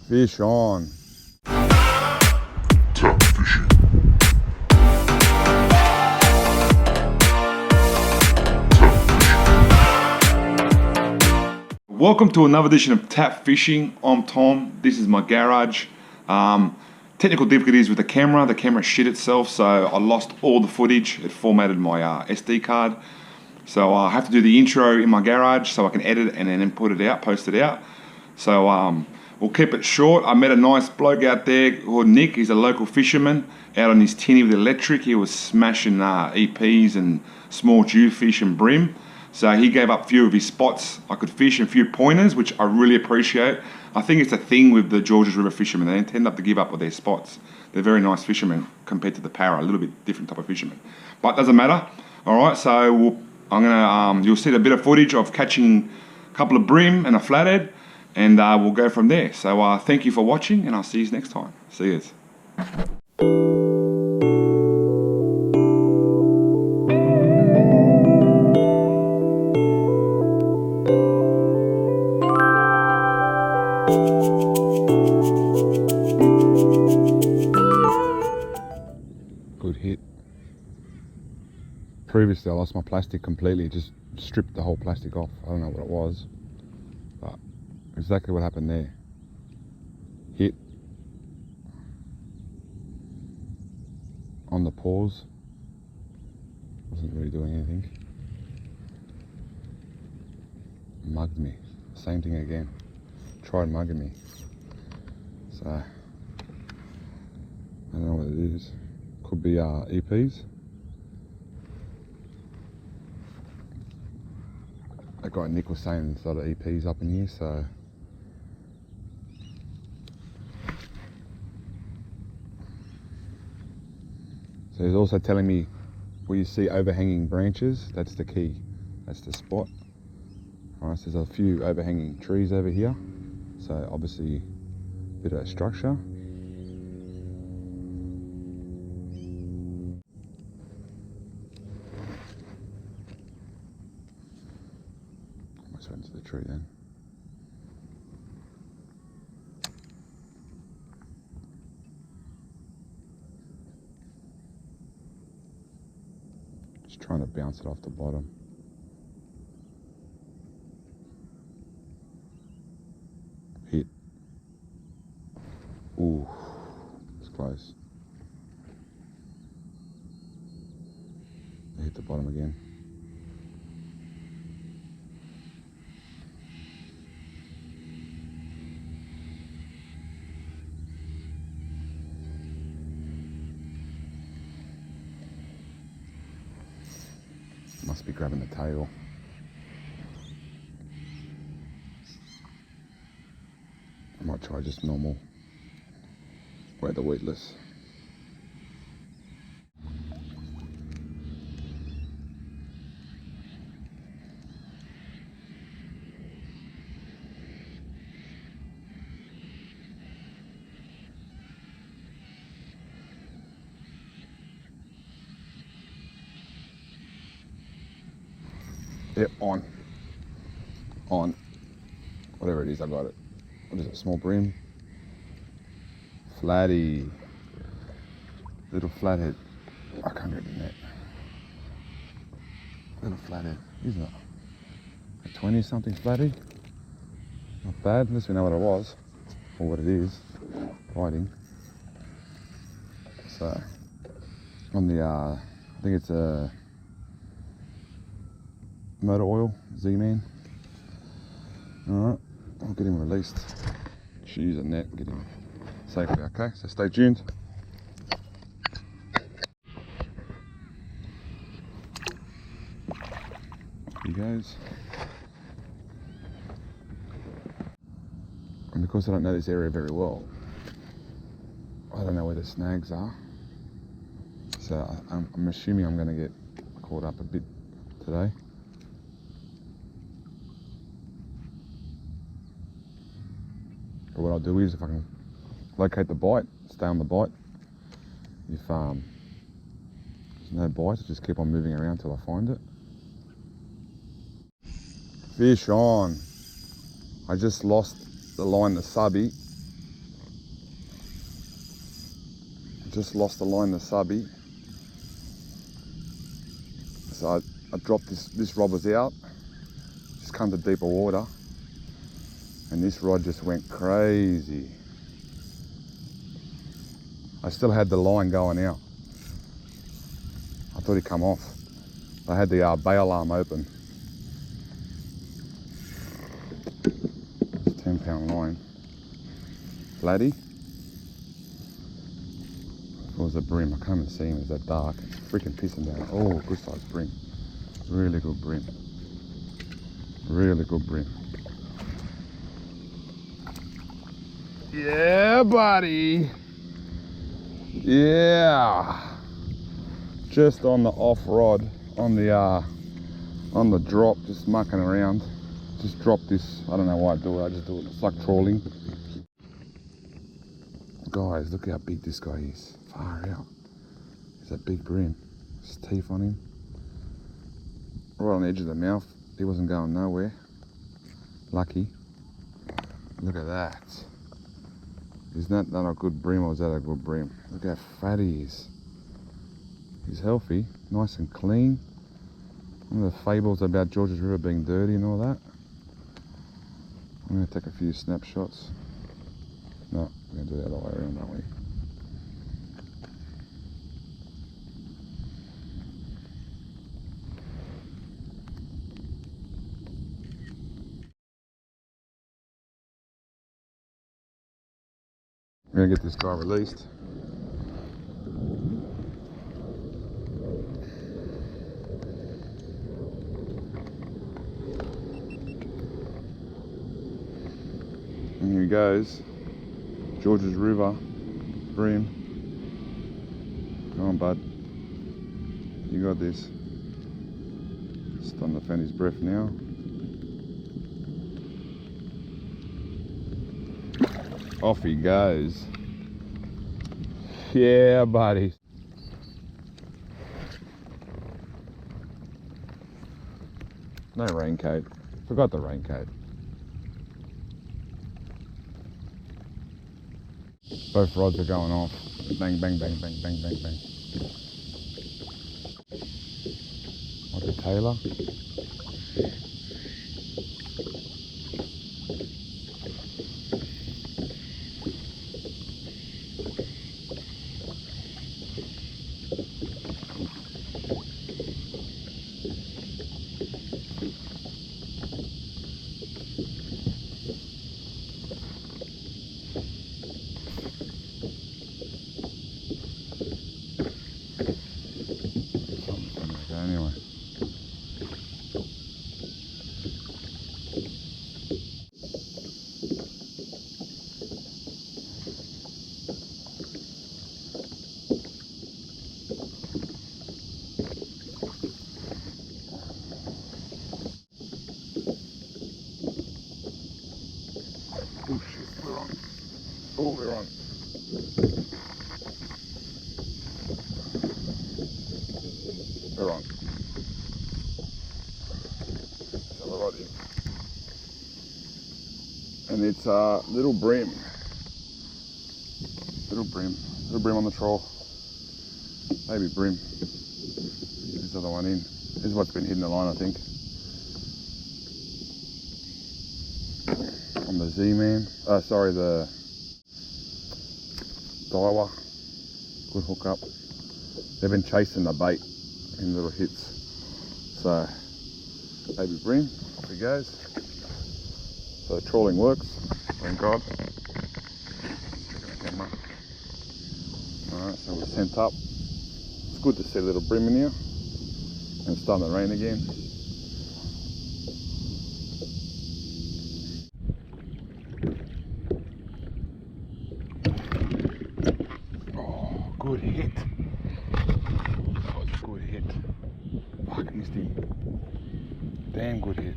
Fish on. Kayak Fishing. Welcome to another edition of Tap Fishing. I'm Tom. This is my garage. Technical difficulties with the camera. The camera shit itself, so I lost all the footage. It formatted my SD card. So I have to do the intro in my garage so I can edit and then put it out, post it out. So we'll keep it short. I met a nice bloke out there called Nick. He's a local fisherman out on his tinny with electric. He was smashing EPs and small jewfish and bream. So he gave up a few of his spots I could fish and a few pointers, which I really appreciate. I think it's a thing with the Georges River fishermen. They tend up to give up with their spots. They're very nice fishermen compared to the Parra, a little bit different type of fishermen. But it doesn't matter. All right, so you'll see a bit of footage of catching a couple of bream and a flathead, and we'll go from there. So thank you for watching, and I'll see you next time. See you. Good hit. Previously I lost my plastic completely, just stripped the whole plastic off. I don't know what it was, but exactly what happened there. Hit on the pause, wasn't really doing anything. Mugged me, same thing again, tried mugging me. So I don't know what it is. Could be EPs. That guy Nick was saying there's a lot of EPs up in here, so he's also telling me where you see overhanging branches, that's the key, that's the spot. Alright, so there's a few overhanging trees over here, so obviously a bit of structure. Almost went into the tree then. Just trying to bounce it off the bottom. Hit. Ooh, it's close. I hit the bottom again. Must be grabbing the tail. I might try just normal, weather weedless. Yep, on, whatever it is, I got it. What is it, small bream? Flatty, little flathead. I can't get the net. Little flathead, isn't it? A 20 something flatty. Not bad, unless we know what it was, or what it is, biting. So, on the, I think it's a motor oil, Zman. Alright, I'll get him released. Should use a net and get him safely, okay? So stay tuned. Here he goes. And because I don't know this area very well, I don't know where the snags are. So I'm assuming I'm going to get caught up a bit today. But what I'll do is, if I can locate the bite, stay on the bite. If there's no bites, just keep on moving around till I find it. Fish on. I just lost the line to subby just lost the line to subby. So I dropped this rod was out, just come to deeper water, and this rod just went crazy. I still had the line going out. I thought he'd come off. I had the bail arm open. It's 10-pound line. Flatty. It was a bream. I can't even see him, it's that dark. It's freaking pissing down. Oh, good size bream. Really good bream. Really good bream. Yeah, buddy. Yeah. Just on the off rod, on the drop, just mucking around. Just drop this. I don't know why I do it. I just do it. It's like trawling. Guys, look how big this guy is. Far out. He's a big bream. There's teeth on him. Right on the edge of the mouth. He wasn't going nowhere. Lucky. Look at that. Isn't that not a good bream, or is that a good bream? Look how fat he is. He's healthy, nice and clean. One of the fables about George's River being dirty and all that. I'm going to take a few snapshots. No, we're going to do that the other way around, aren't we? We're going to get this guy released. And here he goes. George's River, Bream. Come on, bud. You got this. Starting to find his breath now. Off he goes. Yeah, buddy. No raincoat. Forgot the raincoat. Both rods are going off. Bang, bang, bang, bang, bang, bang, bang. Like a tailor. Anyway. Oh shit, we're on. Oh, we're on. We're on. And it's a little bream. Little bream on the trawl. Maybe bream. Get this other one in. This is what's been hitting the line, I think. On the Zman. Sorry, the Daiwa. Good hook up. They've been chasing the bait in little hits. So, baby bream, off he goes. So the trawling works, thank God. Alright, so we're sent up. It's good to see a little bream in here. And it's starting to rain again. Oh, good hit. That was a good hit. Fuck, missed him. Damn good hit.